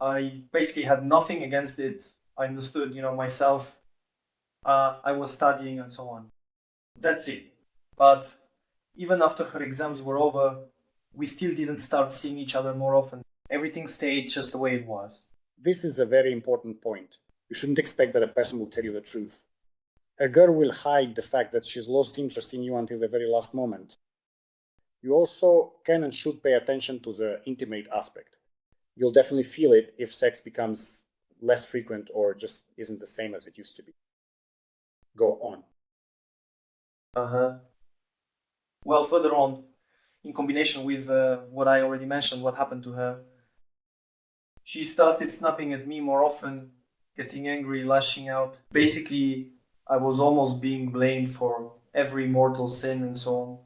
I basically had nothing against it. I understood, myself. I was studying and so on. That's it. But even after her exams were over, we still didn't start seeing each other more often. Everything stayed just the way it was. This is a very important point. You shouldn't expect that a person will tell you the truth. A girl will hide the fact that she's lost interest in you until the very last moment. You also can and should pay attention to the intimate aspect. You'll definitely feel it if sex becomes less frequent or just isn't the same as it used to be. Go on. Uh huh. Well, further on, in combination with what I already mentioned, what happened to her, she started snapping at me more often, getting angry, lashing out. Basically, I was almost being blamed for every mortal sin and so on.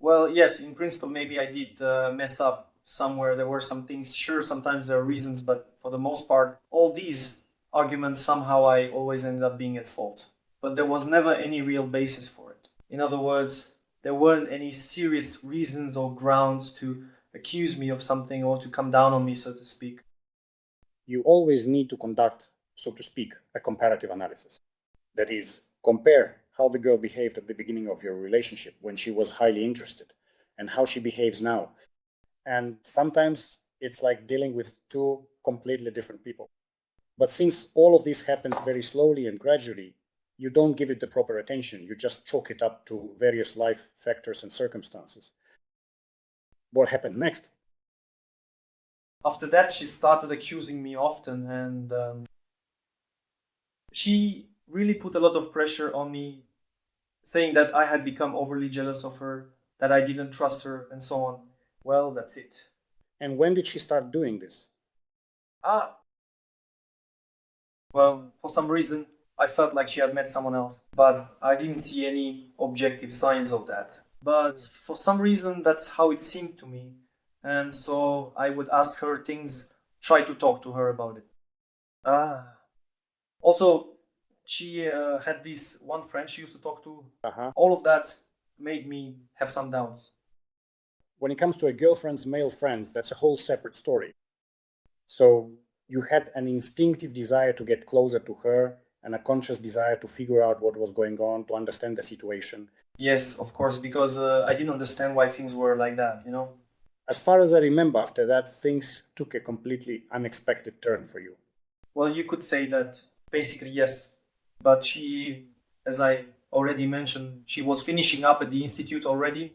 Well, yes, in principle, maybe I did mess up somewhere. There were some things, sure, sometimes there are reasons, but for the most part, all these arguments, somehow I always ended up being at fault. But there was never any real basis for it. In other words, there weren't any serious reasons or grounds to accuse me of something or to come down on me, so to speak. You always need to conduct, so to speak, a comparative analysis. That is, compare how the girl behaved at the beginning of your relationship when she was highly interested and how she behaves now. And sometimes it's like dealing with two completely different people. But since all of this happens very slowly and gradually, you don't give it the proper attention. You just chalk it up to various life factors and circumstances. What happened next? After that, she started accusing me often, and she really put a lot of pressure on me, saying that I had become overly jealous of her, that I didn't trust her, and so on. Well, that's it. And when did she start doing this? Ah, well, for some reason, I felt like she had met someone else, but I didn't see any objective signs of that. But for some reason, that's how it seemed to me. And so I would ask her things, try to talk to her about it. Ah. Also, she had this one friend she used to talk to. Uh-huh. All of that made me have some doubts. When it comes to a girlfriend's male friends, that's a whole separate story. So you had an instinctive desire to get closer to her and a conscious desire to figure out what was going on, to understand the situation. Yes, of course, because I didn't understand why things were like that. As far as I remember, after that, things took a completely unexpected turn for you. Well, you could say that basically, yes. But she, as I already mentioned, she was finishing up at the institute already.